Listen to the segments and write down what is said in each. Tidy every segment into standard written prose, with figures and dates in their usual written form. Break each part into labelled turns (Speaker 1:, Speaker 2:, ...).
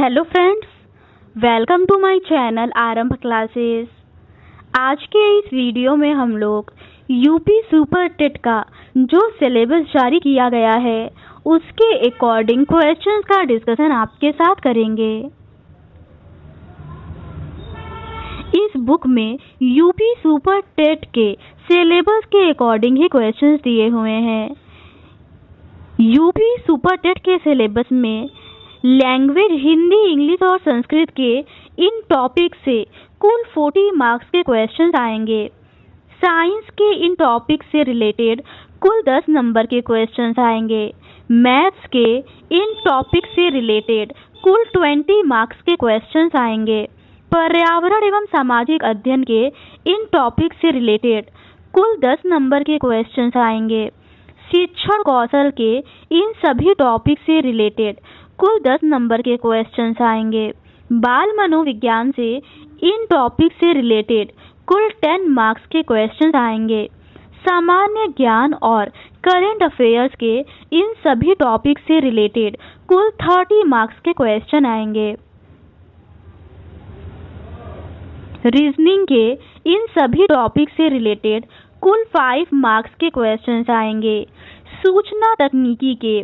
Speaker 1: Hello friends, welcome to my channel Aarambh classes. आज के इस वीडियो में हम लोग यूपी सुपर टेट का जो सिलेबस जारी किया गया है उसके अकॉर्डिंग क्वेश्चंस का डिस्कशन आपके साथ करेंगे। इस बुक में यूपी सुपर टेट के सिलेबस के अकॉर्डिंग ही क्वेश्चंस दिए हुए हैं। यूपी सुपर टेट के सिलेबस में लैंग्वेज हिंदी, इंग्लिश और संस्कृत के इन टॉपिक से कुल 40 मार्क्स के क्वेश्चंस आएंगे। साइंस के इन टॉपिक से रिलेटेड कुल 10 नंबर के क्वेश्चंस आएंगे। मैथ्स के इन टॉपिक से रिलेटेड कुल 20 मार्क्स के क्वेश्चंस आएंगे। पर्यावरण एवं सामाजिक अध्ययन के इन टॉपिक से रिलेटेड कुल 10 नंबर के क्वेश्चंस आएंगे। शिक्षण कौशल के इन सभी टॉपिक से रिलेटेड कुल 10 नंबर के क्वेश्चंस आएंगे। बाल मनोविज्ञान से इन टॉपिक से रिलेटेड कुल 10 मार्क्स के क्वेश्चंस आएंगे। सामान्य ज्ञान और करंट अफेयर्स के इन सभी टॉपिक से रिलेटेड कुल 30 मार्क्स के क्वेश्चन आएंगे। रीजनिंग के इन सभी टॉपिक से रिलेटेड कुल 5 मार्क्स के क्वेश्चंस आएंगे। सूचना तकनीकी के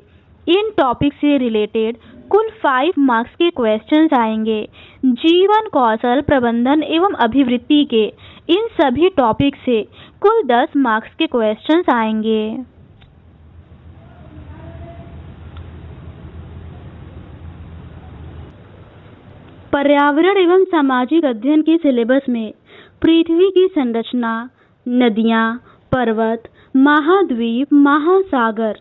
Speaker 1: इन टॉपिक से रिलेटेड कुल 5 मार्क्स के क्वेश्चंस आएंगे। जीवन कौशल प्रबंधन एवं अभिवृत्ति के इन सभी टॉपिक से कुल 10 मार्क्स के क्वेश्चंस आएंगे। पर्यावरण एवं सामाजिक अध्ययन के सिलेबस में पृथ्वी की संरचना, नदियां, पर्वत, महाद्वीप, महासागर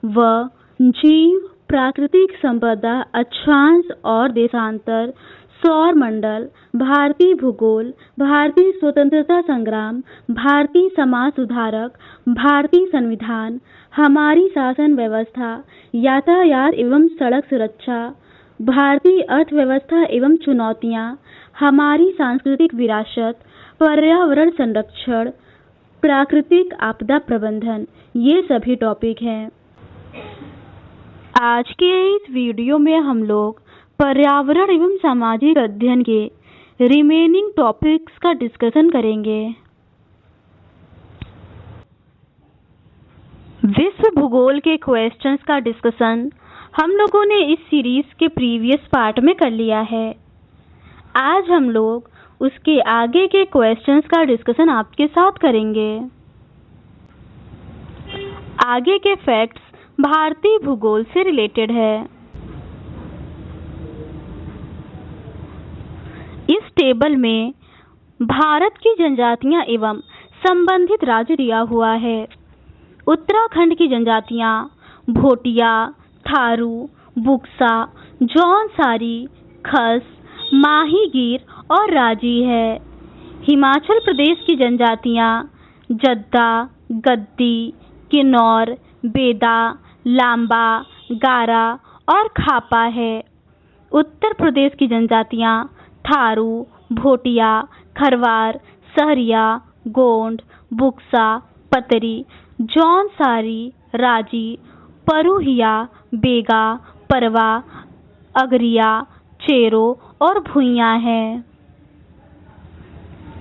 Speaker 1: व जीव, प्राकृतिक संपदा, अक्षांश और देशांतर, सौर मंडल, भारतीय भूगोल, भारतीय स्वतंत्रता संग्राम, भारतीय समाज सुधारक, भारतीय संविधान, हमारी शासन व्यवस्था, यातायात एवं सड़क सुरक्षा, भारतीय अर्थव्यवस्था एवं चुनौतियां, हमारी सांस्कृतिक विरासत, पर्यावरण संरक्षण, प्राकृतिक आपदा प्रबंधन, ये सभी टॉपिक हैं। आज के इस वीडियो में हम लोग पर्यावरण एवं सामाजिक अध्ययन के रिमेनिंग टॉपिक्स का डिस्कशन करेंगे। विश्व भूगोल के क्वेश्चंस का डिस्कशन हम लोगों ने इस सीरीज के प्रीवियस पार्ट में कर लिया है। आज हम लोग उसके आगे के क्वेश्चंस का डिस्कशन आपके साथ करेंगे। आगे के फैक्ट्स भारतीय भूगोल से रिलेटेड है। इस टेबल में भारत की जनजातियां एवं संबंधित राज्य दिया हुआ है। उत्तराखंड की जनजातियां भोटिया, थारू, बुक्सा, जौनसारी, खस, माहीगीर और राजी है। हिमाचल प्रदेश की जनजातियां जद्दा, गद्दी, किन्नौर, बेदा, लांबा, गारा और खापा है। उत्तर प्रदेश की जनजातियां थारू, भोटिया, खरवार, सहरिया, गोंड, बुक्सा, पतरी, जौनसारी, राजी, परूहिया, बेगा, परवा, अगरिया, चेरो और भुइयां हैं।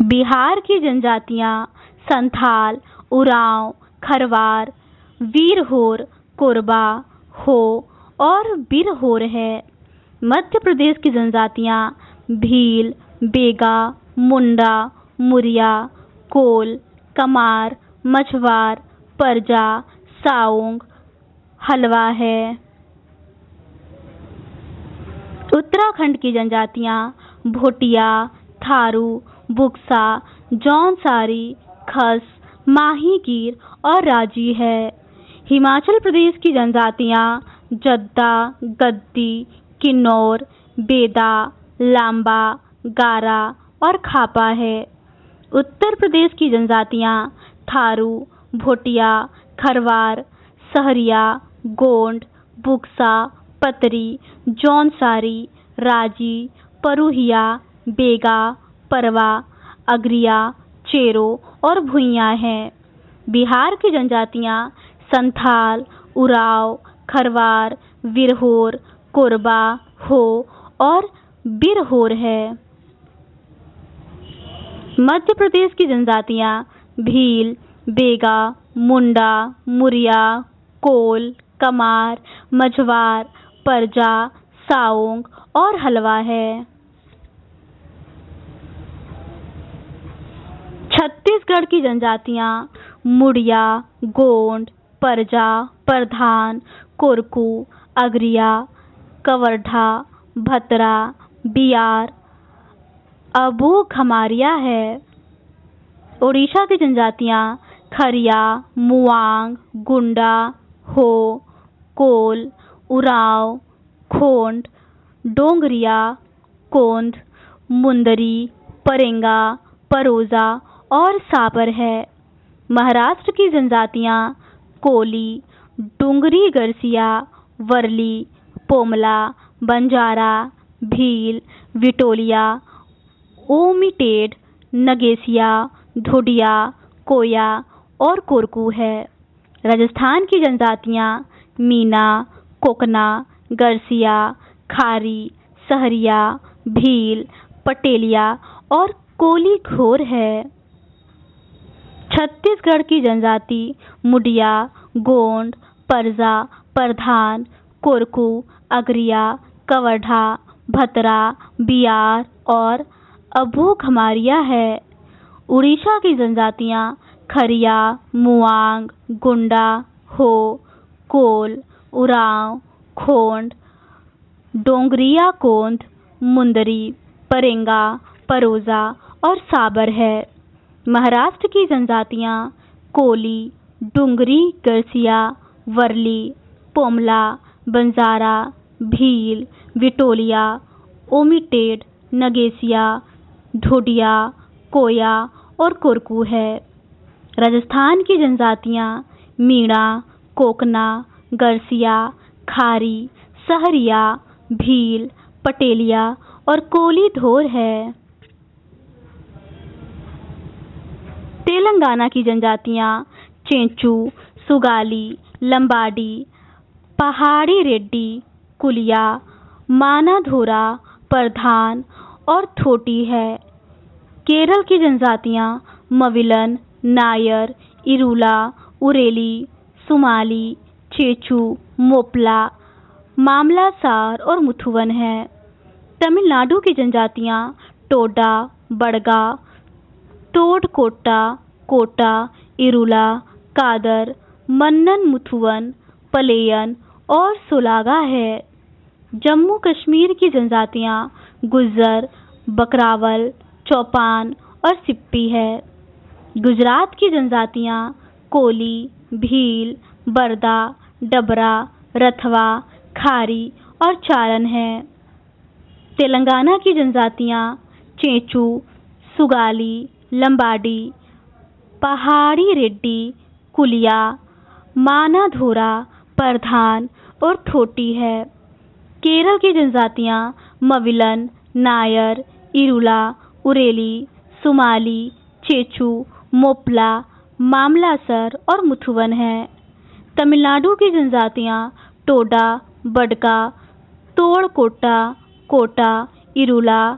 Speaker 1: बिहार की जनजातियां संथाल, उरांव, खरवार, वीरहोर, कोरबा, हो और बिरहोर है। मध्य प्रदेश की जनजातियां भील, बेगा, मुंडा, मुरिया, कोल, कमार, मछवार, परजा, साउंग, हलवा है। उत्तराखंड की जनजातियां भोटिया, थारू, बुक्सा, जौनसारी, खस, माहीगीर और राजी है। हिमाचल प्रदेश की जनजातियां जद्दा, गद्दी, किन्नौर, बेदा, लांबा, गारा और खापा है। उत्तर प्रदेश की जनजातियां थारू, भोटिया, खरवार, सहरिया, गोंड, बुक्सा, पतरी, जौनसारी, राजी, परूहिया, बेगा, परवा, अगरिया, चेरो और भुइयां हैं। बिहार की जनजातियां संथाल, उराव, खरवार, विरहोर, कोरबा, हो और बिरहोर है। मध्य प्रदेश की जनजातियां भील, बेगा, मुंडा, मुरिया, कोल, कमार, मझवार, परजा, साओंग और हलवा है। छत्तीसगढ़ की जनजातियां मुड़िया, गोंड, परजा, परधान, कोरकू, अगरिया, कवर्धा, भतरा, बियार, अबू-खमारिया है। ओडिशा की जनजातियां खरिया, मुआंग, गुंडा, हो, कोल, उरांव, खोंड, डोंगरिया, कोंद, मुंदरी, परेंगा, परोजा और साबर है। महाराष्ट्र की जनजातियां कोली, डुंगरी गरसिया, वर्ली, पोमला, बंजारा, भील, विटोलिया, ओमिटेड, नगेसिया, ढोडिया, कोया और कोरकू है। राजस्थान की जनजातियां मीना, कोकना, गरसिया, खारी, सहरिया, भील, पटेलिया और कोली घोर है। छत्तीसगढ़ की जनजाति मुडिया, गोंड, परजा, परधान, कोरकू, अगरिया, कवर्धा, भतरा, बियार और अबू-खमारिया है। उड़ीसा की जनजातियां खरिया, मुआंग, गुंडा, हो, कोल, उरांव, खोंड, डोंगरिया, कोंद, मुंदरी, परेंगा, परोजा और साबर है। महाराष्ट्र की जनजातियां कोली, डुंगरी गरसिया, वर्ली, पोमला, बंजारा, भील, विटोलिया, ओमिटेड, नगेसिया, ढोडिया, कोया और कोरकू है। राजस्थान की जनजातियां मीणा, कोकना, गरसिया, खारी, सहरिया, भील, पटेलिया और कोली धोर है। तेलंगाना की जनजातियां चेंचू, सुगाली, लंबाडी, पहाड़ी रेड्डी, कुलिया, मानाधोरा, परधान और थोटी है। केरल की जनजातियां मविलन, नायर, इरूला, उरेली, सुमाली, चेचू, मोपला, मामलासार और मुथुवन है। तमिलनाडु की जनजातियां टोडा, बड़गा, तोडकोट्टा, कोटा, इरूला, कादर, मन्नन मुथुवन, पलेयन और सोलागा है। जम्मू कश्मीर की जनजातियां गुज्जर, बकरावल, चौपान और सिप्पी है। गुजरात की जनजातियां कोली, भील, बरदा, डबरा, रथवा, खारी और चारण है। तेलंगाना की जनजातियां चेंचू, सुगाली, लंबाडी, पहाड़ी रेड्डी, कुलिया, मानाधोरा, परधान और थोटी है। केरल की जनजातियां मविलन, नायर, इरूला, उरेली, सुमाली, चेचू, मोपला, मामलासर और मुथुवन है। तमिलनाडु की जनजातियां टोडा, बडका, तोड़कोट्टा, कोटा, इरूला,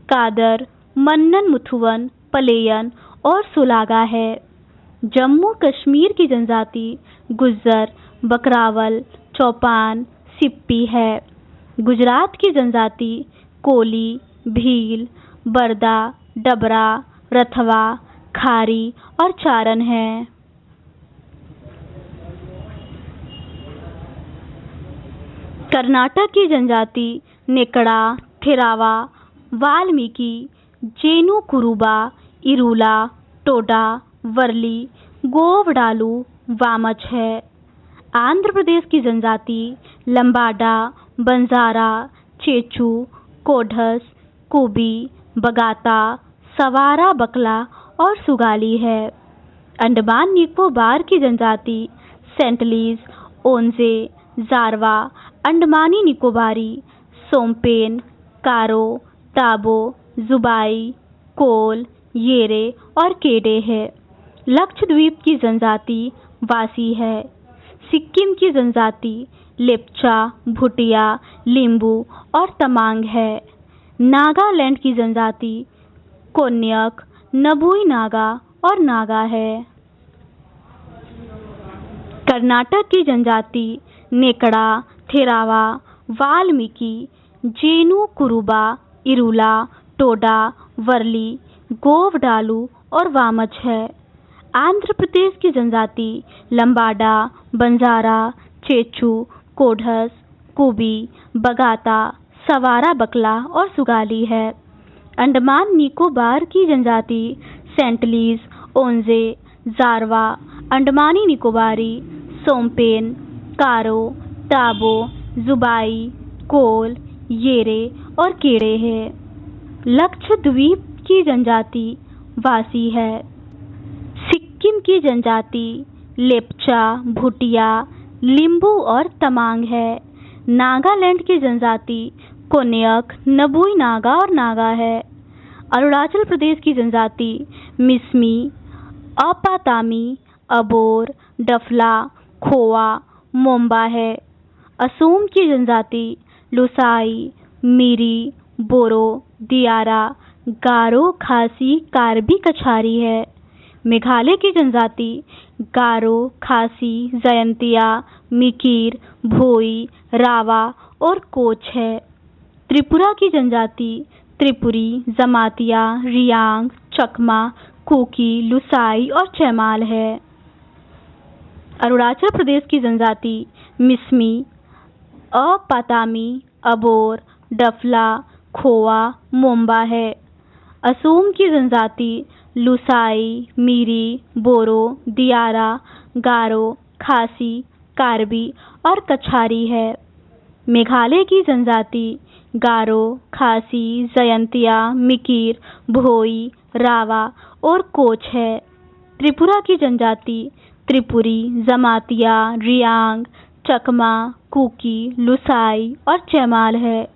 Speaker 1: कादर, मन्नन मुथुवन, पलेयन और सोलागा है। जम्मू कश्मीर की जनजाति गुज्जर, बकरावल, चौपान, सिप्पी है। गुजरात की जनजाति कोली, भील, बरदा, डबरा, रथवा, खारी और चारण है। कर्नाटक की जनजाति नेकड़ा, थिरावा, वाल्मीकि, जेनु कुरुबा, इरूला, टोडा, वर्ली, गोवडालू, वामच है। आंध्र प्रदेश की जनजाति लंबाडा, बंजारा, चेचू, कोढस, कुबी, बगाता, सवारा बकला और सुगाली है। अंडमान निकोबार की जनजाति सेंटलीज, ओंजे, जारवा, अंडमानी निकोबारी, सोमपेन, कारो, ताबो, जुबाई, कोल, येरे और केडे है। लक्षद्वीप की जनजाति वासी है। सिक्किम की जनजाति लेप्चा, भूटिया, लिम्बू और तमांग है। नागालैंड की जनजाति कोन्याक, नबुई नागा और नागा है। कर्नाटक की जनजाति नेकड़ा, थेरावा, वाल्मीकि, जेनु, कुरुबा, इरुला, टोडा, वर्ली, गोवडालू और वामच है। आंध्र प्रदेश की जनजाति लंबाडा, बंजारा, चेचू, कोढ़स, कुबी, बगाता, सवारा बकला और सुगाली है। अंडमान निकोबार की जनजाति सेंटलीज, ओंजे, जारवा, अंडमानी निकोबारी, सोमपेन, कारो, टाबो, जुबाई, कोल, येरे और केड़े है। लक्षद्वीप की जनजाति वासी है। सिक्किम की जनजाति लेप्चा, भूटिया, लिम्बू और तमांग है। नागालैंड की जनजाति कोन्याक, नबुई नागा और नागा है। अरुणाचल प्रदेश की जनजाति मिसमी, अपातामी, अबोर, डफला, खोआ, मोम्बा है। असम की जनजाति लुसाई, मीरी, बोरो, दियारा, गारो, खासी, कार्बी, कछारी है। मेघालय की जनजाति गारो, खासी, जयंतिया, मिकीर, भोई, रावा और कोच है। त्रिपुरा की जनजाति त्रिपुरी, जमातिया, रियांग, चकमा, कुकी, लुसाई और चैमाल है। अरुणाचल प्रदेश की जनजाति मिसमी, अपातामी, अबोर, डफला, खोआ, मोम्बा है। असम की जनजाति लुसाई, मीरी, बोरो, दियारा, गारो, खासी, कार्बी और कछारी है। मेघालय की जनजाति गारो, खासी, जयंतिया, मिकीर, भोई, रावा और कोच है। त्रिपुरा की जनजाति त्रिपुरी, जमातिया, रियांग, चकमा, कुकी, लुसाई और चैमाल है।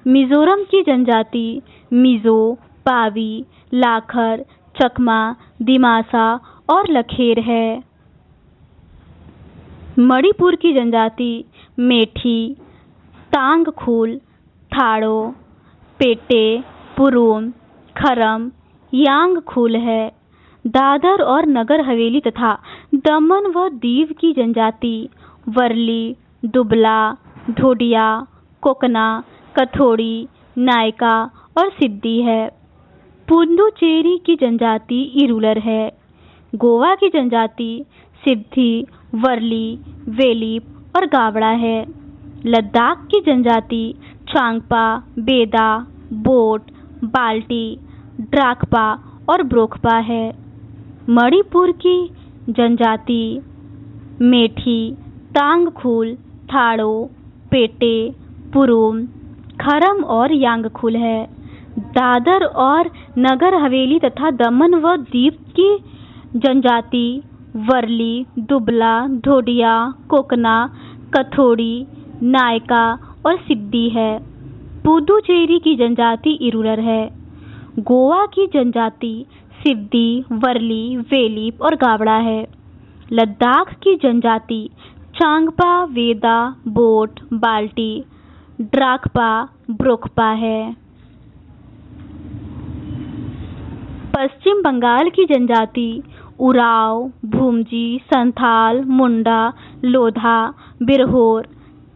Speaker 1: मिजोरम की जनजाति मिजो, पावी, लाखर, चकमा, दिमासा और लखेर है। मणिपुर की जनजाति मेठी, तांगखुल, थाड़ो, पेटे, पुरूम, खरम, यांगखुल है। दादर और नगर हवेली तथा दमन व दीव की जनजाति वर्ली, दुबला, ढोडिया, कोकना, कथोड़ी, नायका और सिद्दी है। पुडुचेरी की जनजाति इरुलर है। गोवा की जनजाति सिद्धि, वर्ली, वेलीप और गावड़ा है। लद्दाख की जनजाति चांगपा, बेदा, बोट, बाल्टी, ड्राकपा और ब्रोकपा है। मणिपुर की जनजाति मेठी, तांगखुल, थाड़ो, पेटे, पुरूम, खरम और यांगखुल है। दादर और नगर हवेली तथा दमन व दीव की जनजाति वर्ली, दुबला, ढोडिया, कोकना, कथोड़ी, नायका और सिद्दी है। पुडुचेरी की जनजाति इरुलर है। गोवा की जनजाति सिद्दी, वर्ली, वेलीप और गावड़ा है। लद्दाख की जनजाति चांगपा, वेदा, बोट, बाल्टी, ड्राकपा, ब्रोकपा है। पश्चिम बंगाल की जनजाति उराव, भूमजी, संथाल, मुंडा, लोधा, बिरहोर,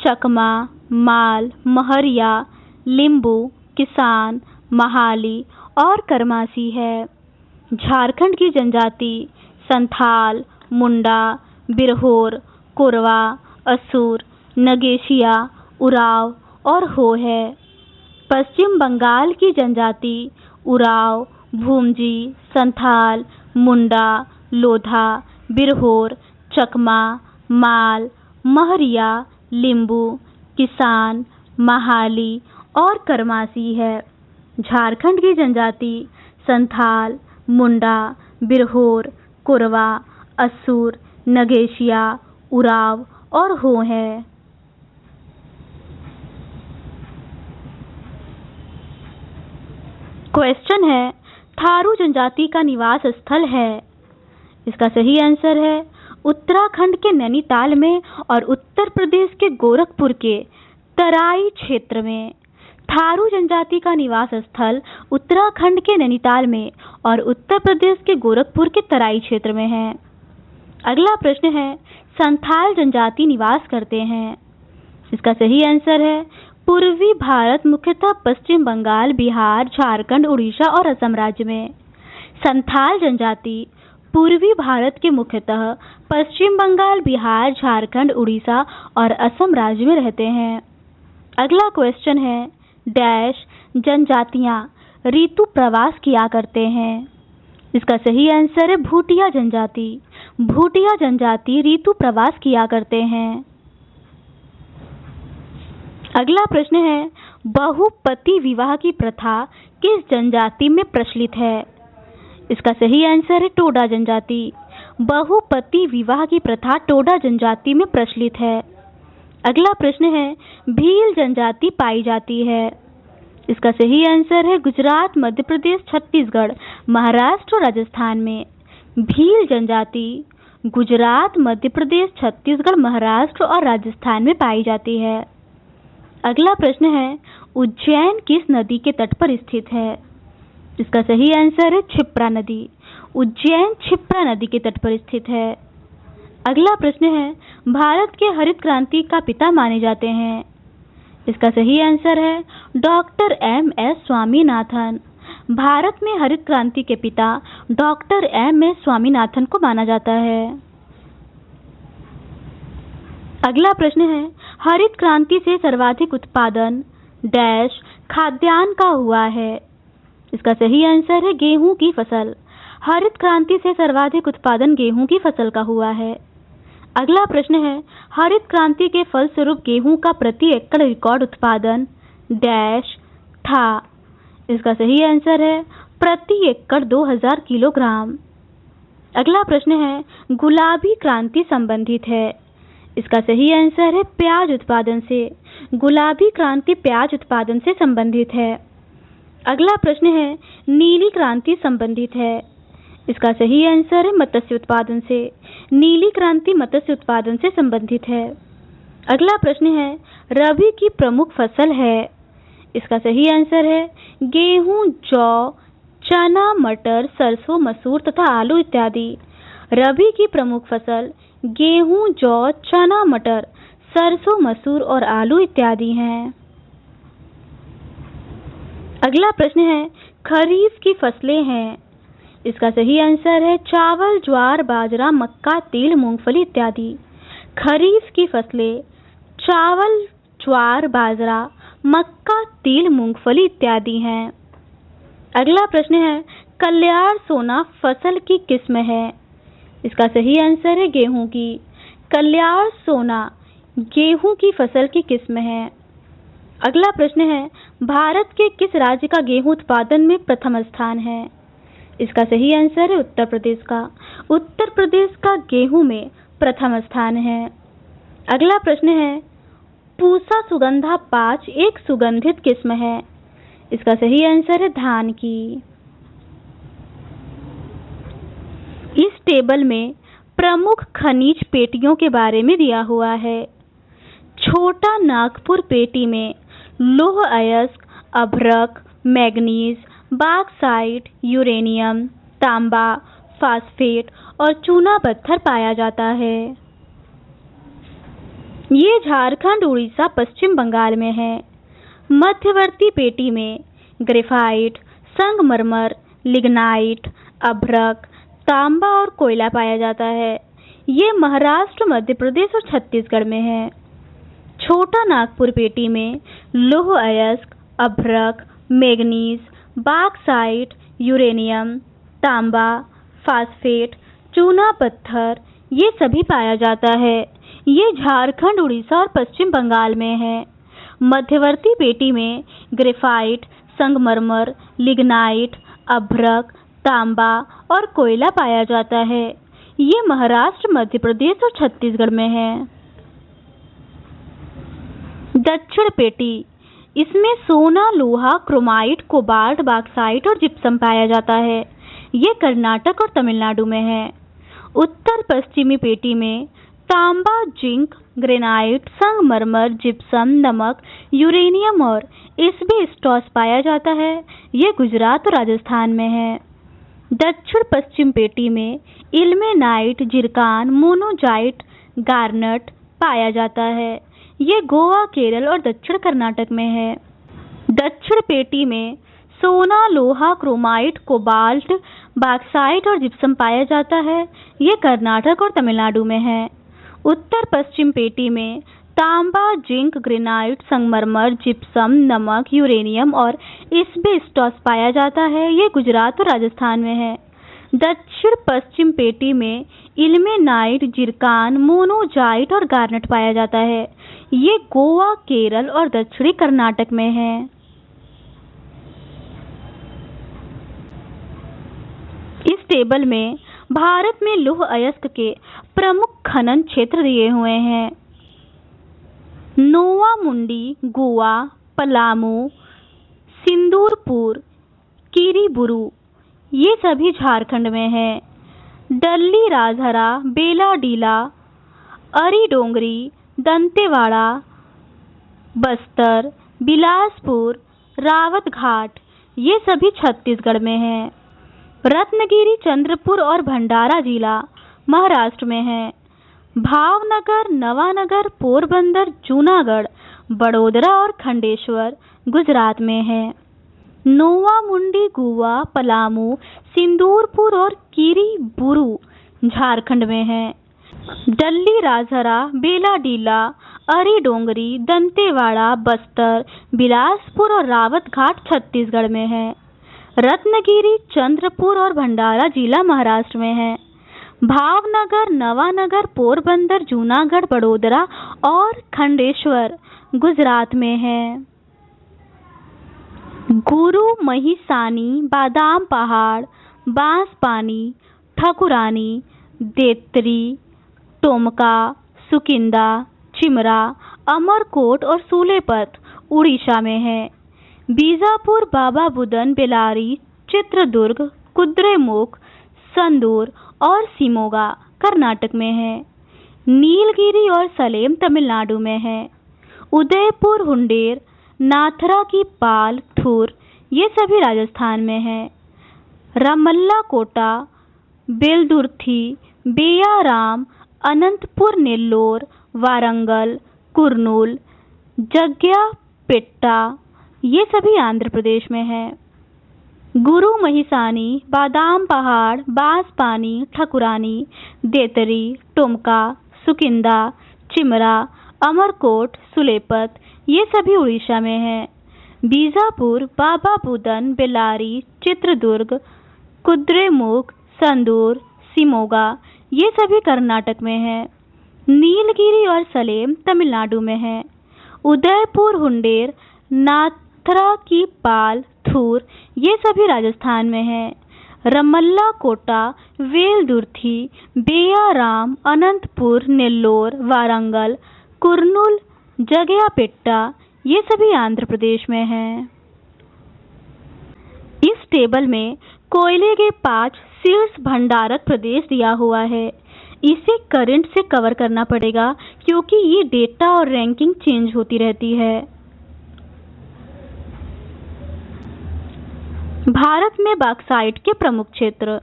Speaker 1: चकमा, माल, महरिया, लिम्बू, किसान, महाली और करमासी है। झारखंड की जनजाति संथाल, मुंडा, बिरहोर, कोरवा, असुर, नगेशिया, उराव और हो है। पश्चिम बंगाल की जनजाति उराव, भूमजी, संथाल, मुंडा, लोधा, बिरहोर, चकमा, माल, महरिया, लिम्बू, किसान, महाली और करमासी है। झारखंड की जनजाति संथाल, मुंडा, बिरहोर, कोरवा, असुर, नगेशिया, उराव और हो है। क्वेश्चन है, थारू जनजाति का निवास स्थल है। इसका सही आंसर है उत्तराखंड के नैनीताल में और उत्तर उत्तर प्रदेश के गोरखपुर के तराई क्षेत्र में। थारू जनजाति का निवास स्थल उत्तराखंड के नैनीताल में और उत्तर प्रदेश के गोरखपुर के तराई क्षेत्र में है। अगला प्रश्न है, संथाल जनजाति निवास करते हैं। इसका सही आंसर है पूर्वी भारत, मुख्यतः पश्चिम बंगाल, बिहार, झारखंड, उड़ीसा और असम राज्य में। संथाल जनजाति पूर्वी भारत के मुख्यतः पश्चिम बंगाल, बिहार, झारखंड, उड़ीसा और असम राज्य में रहते हैं। अगला क्वेश्चन है, डैश जनजातियां ऋतु प्रवास किया करते हैं। इसका सही आंसर है भूटिया जनजाति। भूटिया जनजाति ऋतु प्रवास किया करते हैं। अगला प्रश्न है, बहुपति विवाह की प्रथा किस जनजाति में प्रचलित है। इसका सही आंसर है टोडा जनजाति। बहुपति विवाह की प्रथा टोडा जनजाति में प्रचलित है। अगला प्रश्न है, भील जनजाति पाई जाती है। इसका सही आंसर है गुजरात, मध्य प्रदेश, छत्तीसगढ़, महाराष्ट्र और राजस्थान में। भील जनजाति गुजरात, मध्य प्रदेश, छत्तीसगढ़, महाराष्ट्र और राजस्थान में पाई जाती है। अगला प्रश्न है, उज्जैन किस नदी के तट पर स्थित है। इसका सही आंसर है क्षिप्रा नदी। उज्जैन क्षिप्रा नदी के तट पर स्थित है। अगला प्रश्न है, भारत के हरित क्रांति का पिता माने जाते हैं। इसका सही आंसर है डॉक्टर एम.एस. स्वामीनाथन। भारत में हरित क्रांति के पिता डॉक्टर एम.एस. स्वामीनाथन को माना जाता है। अगला प्रश्न है, हरित क्रांति से सर्वाधिक उत्पादन डैश खाद्यान्न का हुआ है। इसका सही आंसर है गेहूं की फसल। हरित क्रांति से सर्वाधिक उत्पादन गेहूं की फसल का हुआ है। अगला प्रश्न है, हरित क्रांति के फलस्वरूप गेहूं का प्रति एकड़ रिकॉर्ड उत्पादन डैश था। इसका सही आंसर है प्रति एकड़ 2000 किलोग्राम। अगला प्रश्न है, गुलाबी क्रांति संबंधित है। इसका सही आंसर है प्याज उत्पादन से। गुलाबी क्रांति प्याज उत्पादन से संबंधित है। अगला प्रश्न है, नीली क्रांति संबंधित है। इसका सही आंसर है मत्स्य उत्पादन से। नीली क्रांति मत्स्य उत्पादन से संबंधित है। अगला प्रश्न है, रबी की प्रमुख फसल है। इसका सही आंसर है गेहूं, जौ, चना, मटर, सरसों, मसूर तथा आलू इत्यादि। रबी की प्रमुख फसल गेहूं, जौ, चना, मटर, सरसों, मसूर और आलू इत्यादि हैं। अगला प्रश्न है, खरीफ की फसलें हैं। इसका सही आंसर है चावल, ज्वार, बाजरा, मक्का, तिल, मूंगफली इत्यादि। खरीफ की फसलें चावल, ज्वार, बाजरा, मक्का, तिल, मूंगफली इत्यादि हैं। अगला प्रश्न है, कल्याण सोना फसल की किस्म है। इसका सही आंसर है गेहूं की। कल्याण सोना गेहूं की फसल की किस्म है। अगला प्रश्न है, भारत के किस राज्य का गेहूं उत्पादन में प्रथम स्थान है। इसका सही आंसर है उत्तर प्रदेश का। उत्तर प्रदेश का गेहूं में प्रथम स्थान है। अगला प्रश्न है, पूसा सुगंधा 5 एक सुगंधित किस्म है। इसका सही आंसर है धान की। इस टेबल में प्रमुख खनिज पेटियों के बारे में दिया हुआ है। छोटा नागपुर पेटी में लौह अयस्क, अभ्रक, मैग्नीज, बॉक्साइट, यूरेनियम, तांबा, फास्फेट और चूना पत्थर पाया जाता है। ये झारखंड, उड़ीसा, पश्चिम बंगाल में है। मध्यवर्ती पेटी में ग्रेफाइट, संगमरमर, लिग्नाइट, अभ्रक, तांबा और कोयला पाया जाता है। ये महाराष्ट्र, मध्य प्रदेश और छत्तीसगढ़ में है। छोटा नागपुर पेटी में लौह अयस्क, अभ्रक, मैग्नीज, बॉक्साइट, यूरेनियम, तांबा, फास्फेट, चूना पत्थर ये सभी पाया जाता है। ये झारखंड, उड़ीसा और पश्चिम बंगाल में है। मध्यवर्ती पेटी में ग्रेफाइट, संगमरमर, लिग्नाइट, अभ्रक, तांबा और कोयला पाया जाता है। ये महाराष्ट्र, मध्य प्रदेश और छत्तीसगढ़ में है। दक्षिण पेटी, इसमें सोना, लोहा, क्रोमाइट, कोबाल्ट, बॉक्साइट और जिप्सम पाया जाता है। ये कर्नाटक और तमिलनाडु में है। उत्तर पश्चिमी पेटी में तांबा, जिंक, ग्रेनाइट, संगमरमर, जिप्सम, नमक, यूरेनियम और एस्बेस्टॉस पाया जाता है। ये गुजरात और राजस्थान में है। दक्षिण पश्चिम पेटी में इल्मेनाइट, जिरकान, मोनोजाइट, गार्नेट पाया जाता है। ये गोवा, केरल और दक्षिण कर्नाटक में है। दक्षिण पेटी में सोना, लोहा, क्रोमाइट, कोबाल्ट, बॉक्साइट और जिप्सम पाया जाता है। ये कर्नाटक और तमिलनाडु में है। उत्तर पश्चिम पेटी में तांबा, जिंक, ग्रेनाइट, संगमरमर, जिप्सम, नमक, यूरेनियम और एस्बेस्टॉस पाया जाता है। ये गुजरात और राजस्थान में है। दक्षिण पश्चिम पेटी में इल्मेनाइट, जिरकान, मोनोजाइट और गार्नेट पाया जाता है। ये गोवा, केरल और दक्षिणी कर्नाटक में है। इस टेबल में भारत में लौह अयस्क के प्रमुख खनन क्षेत्र दिए हुए हैं। नोवामुंडी, गोवा, पलामू, सिंदूरपुर, किरीबुरू ये सभी झारखंड में है। डल्ली, राजहरा, बेलाडीला, अरीडोंगरी, दंतेवाड़ा, बस्तर, बिलासपुर, रावत घाट ये सभी छत्तीसगढ़ में हैं। रत्नगिरी, चंद्रपुर और भंडारा जिला महाराष्ट्र में है। भावनगर, नवानगर, पोरबंदर, जूनागढ़, बड़ोदरा और खंडेश्वर गुजरात में है। नोवामुंडी, गोवा, पलामू, सिंदूरपुर और किरीबुरू झारखंड में है। डल्ली, राजहरा, बेलाडीला, अरीडोंगरी, दंतेवाड़ा, बस्तर, बिलासपुर और रावत घाट छत्तीसगढ़ में है। रत्नगिरी, चंद्रपुर और भंडारा जिला महाराष्ट्र में है। भावनगर, नवानगर, पोरबंदर, जूनागढ़, बड़ोदरा और खंडेश्वर गुजरात में है। गुरु, महिसानी, बादाम पहाड़, बांसपानी, ठकुरानी, देतरी, टोमका, सुकिंदा, चिमरा, अमरकोट और सूलेपत उड़ीसा में है। बीजापुर, बाबा बुदन, बेलारी, चित्रदुर्ग, कुद्रेमुख, संदूर और सिमोगा कर्नाटक में है। नीलगिरी और सलेम तमिलनाडु में है। उदयपुर, हुंडेर, नाथरा की पाल, थुर ये सभी राजस्थान में है। रमल्ला कोटा, बेलदुर्थी, बेयाराम, अनंतपुर, नेल्लोर, वारंगल, कुर्नूल, जग्यापेट्टा ये सभी आंध्र प्रदेश में है। गुरु, महिसानी, बादाम पहाड़, बांसपानी, ठकुरानी, देतरी, टोमका, सुकिंदा, चिमरा, अमरकोट, सुलेपत ये सभी उड़ीसा में है। बीजापुर, बाबा बुदन, बेलारी, चित्रदुर्ग, कुद्रेमुख, संदूर, सिमोगा ये सभी कर्नाटक में है। नीलगिरी और सलेम तमिलनाडु में है। उदयपुर, हुंडेर, नाथरा की पाल, थूर ये सभी राजस्थान में है। रमल्ला कोटा, वेलदुर्थी, बेयाराम, अनंतपुर, नेल्लोर, वारंगल, कुर्नूल, जगयापेट्टा ये सभी आंध्र प्रदेश में हैं। इस टेबल में कोयले के 5 शीर्ष भंडारक प्रदेश दिया हुआ है। इसे करंट से कवर करना पड़ेगा क्योंकि ये डेटा और रैंकिंग चेंज होती रहती है। भारत में बॉक्साइट के प्रमुख क्षेत्र: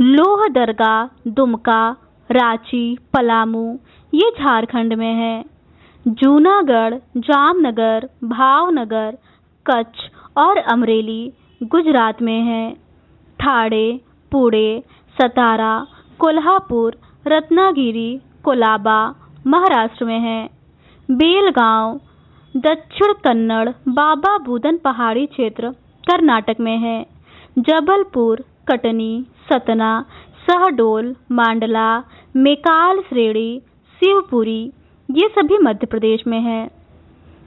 Speaker 1: लोहदरगा, दुमका, रांची, पलामू ये झारखंड में है। जूनागढ़, जामनगर, भावनगर, कच्छ और अमरेली गुजरात में है। ठाणे, पुणे, सतारा, कोल्हापुर, रत्नागिरी, कोलाबा महाराष्ट्र में है। बेलगांव, दक्षिण कन्नड़, बाबा बुदन पहाड़ी क्षेत्र कर्नाटक में है। जबलपुर, कटनी, सतना, सहडोल, मांडला, मेकाल श्रेणी, शिवपुरी ये सभी मध्य प्रदेश में है।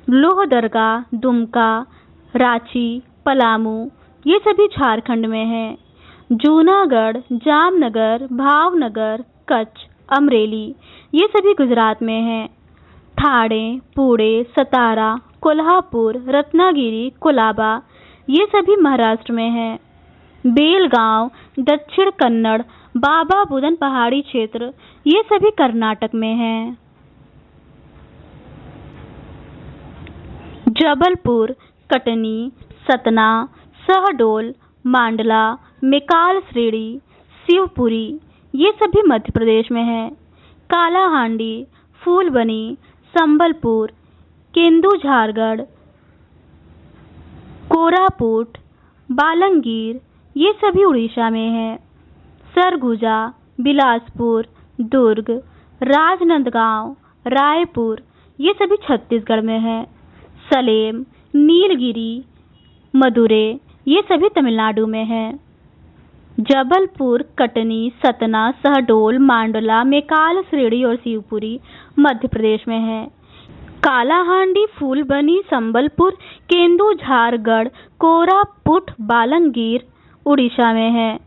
Speaker 1: लोहदरगा, दुमका, रांची, पलामू ये सभी झारखंड में है। जूनागढ़, जामनगर, भावनगर, कच्छ, अमरेली ये सभी गुजरात में है। ठाणे, पुणे, सतारा, कोल्हापुर, रत्नागिरी, कोलाबा ये सभी महाराष्ट्र में है। बेलगांव, दक्षिण कन्नड़, बाबा बुदन पहाड़ी क्षेत्र, ये सभी कर्नाटक में हैं। जबलपुर, कटनी, सतना, शहडोल, मांडला, मेकाल श्रेणी, शिवपुरी, ये सभी मध्य प्रदेश में हैं। कालाहांडी, फूलबनी, संबलपुर, केंदुझारगढ़, कोरापुट, बालंगीर, ये सभी उड़ीसा में हैं। सरगुजा, बिलासपुर, दुर्ग, राजनांदगांव, रायपुर, ये सभी छत्तीसगढ़ में हैं। सलेम, नीलगिरी, मदुरै, ये सभी तमिलनाडु में हैं। जबलपुर, कटनी, सतना, शहडोल, मांडला, मेकाल श्रेणी और शिवपुरी मध्य प्रदेश में है। कालाहांडी, फूलबनी, संबलपुर, केंदुझारगढ़, कोरापुट, बालंगीर उड़ीसा में है।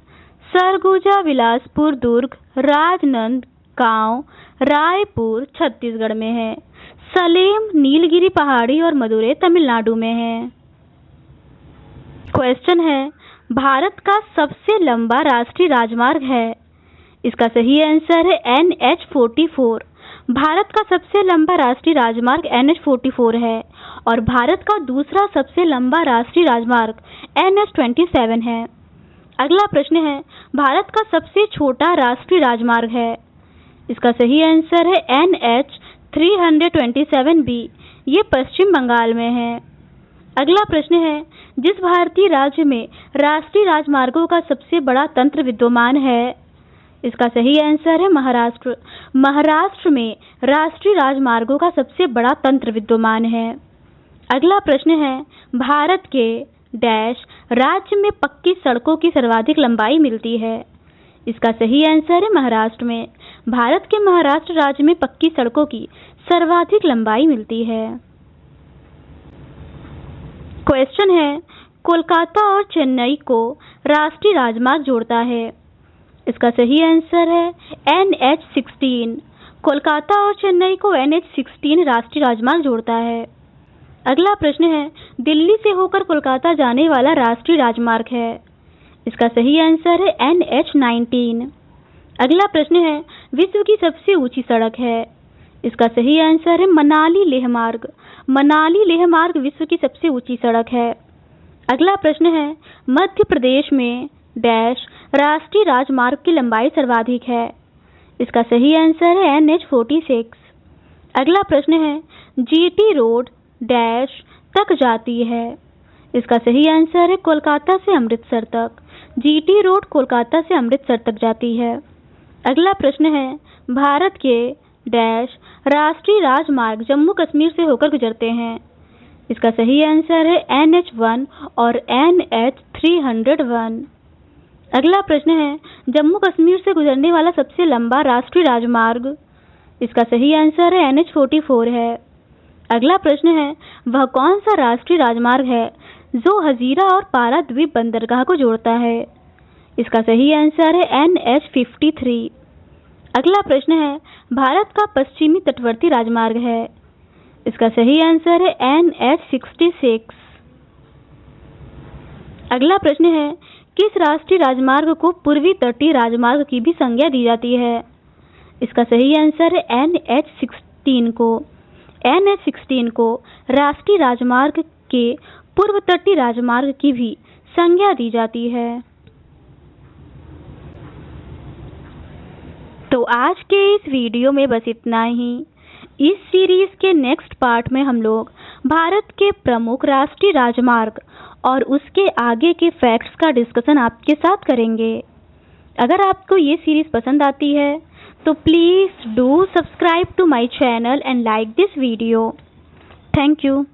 Speaker 1: सरगुजा, बिलासपुर, दुर्ग, राजनांदगांव, रायपुर छत्तीसगढ़ में है। सलेम, नीलगिरी पहाड़ी और मदुरै तमिलनाडु में है। क्वेश्चन है, भारत का सबसे लंबा राष्ट्रीय राजमार्ग है? इसका सही आंसर है NH44। भारत का सबसे लंबा राष्ट्रीय राजमार्ग NH44 है और भारत का दूसरा सबसे लंबा राष्ट्रीय राजमार्ग NH27 है। अगला प्रश्न है, भारत का सबसे छोटा राष्ट्रीय राजमार्ग है? इसका सही आंसर है NH327B। ये पश्चिम बंगाल में है। अगला प्रश्न है, जिस भारतीय राज्य में राष्ट्रीय राजमार्गों का सबसे बड़ा तंत्र विद्यमान है? इसका सही आंसर है महाराष्ट्र। महाराष्ट्र में राष्ट्रीय राजमार्गों का सबसे बड़ा तंत्र विद्यमान है। अगला प्रश्न है, भारत के डैश राज्य में पक्की सड़कों की सर्वाधिक लंबाई मिलती है? इसका सही आंसर है महाराष्ट्र में। भारत के महाराष्ट्र राज्य में पक्की सड़कों की सर्वाधिक लंबाई मिलती है। क्वेश्चन है, कोलकाता और चेन्नई को राष्ट्रीय राजमार्ग जोड़ता है? इसका सही आंसर है NH16। कोलकाता और चेन्नई को NH16 राष्ट्रीय राजमार्ग जोड़ता है। अगला प्रश्न है, दिल्ली से होकर कोलकाता जाने वाला राष्ट्रीय राजमार्ग है? इसका सही आंसर है NH19। अगला प्रश्न है, विश्व की सबसे ऊंची सड़क है? इसका सही आंसर है मनाली लेह मार्ग। मनाली लेह मार्ग विश्व की सबसे ऊंची सड़क है। अगला प्रश्न है, मध्य प्रदेश में डैश राष्ट्रीय राजमार्ग की लंबाई सर्वाधिक है? इसका सही आंसर है NH46। अगला प्रश्न है, GT रोड डैश तक जाती है? इसका सही आंसर है कोलकाता से अमृतसर तक। GT रोड कोलकाता से अमृतसर तक जाती है। अगला प्रश्न है, भारत के डैश राष्ट्रीय राजमार्ग जम्मू कश्मीर से होकर गुजरते हैं? इसका सही आंसर है NH1 और NH301। अगला प्रश्न है, जम्मू कश्मीर से गुजरने वाला सबसे लंबा राष्ट्रीय राजमार्ग? इसका सही आंसर है NH44 है। अगला प्रश्न है, वह कौन सा राष्ट्रीय राजमार्ग है जो हजीरा और पारादीप बंदरगाह को जोड़ता है? इसका सही आंसर है NH53। अगला प्रश्न है, भारत का पश्चिमी तटवर्ती राजमार्ग है? इसका सही आंसर है NH66। अगला प्रश्न है, किस राष्ट्रीय राजमार्ग को पूर्वी तटीय राजमार्ग की भी संज्ञा दी जाती है? इसका सही आंसर है NH16 को। NH16 को राष्ट्रीय राजमार्ग के पूर्व तटीय राजमार्ग की भी संज्ञा दी जाती है। तो आज के इस वीडियो में बस इतना ही। इस सीरीज के नेक्स्ट पार्ट में हम लोग भारत के प्रमुख राष्ट्रीय राजमार्ग और उसके आगे के फैक्ट्स का डिस्कशन आपके साथ करेंगे। अगर आपको ये सीरीज पसंद आती है तो please do subscribe to my channel and like this video. Thank you.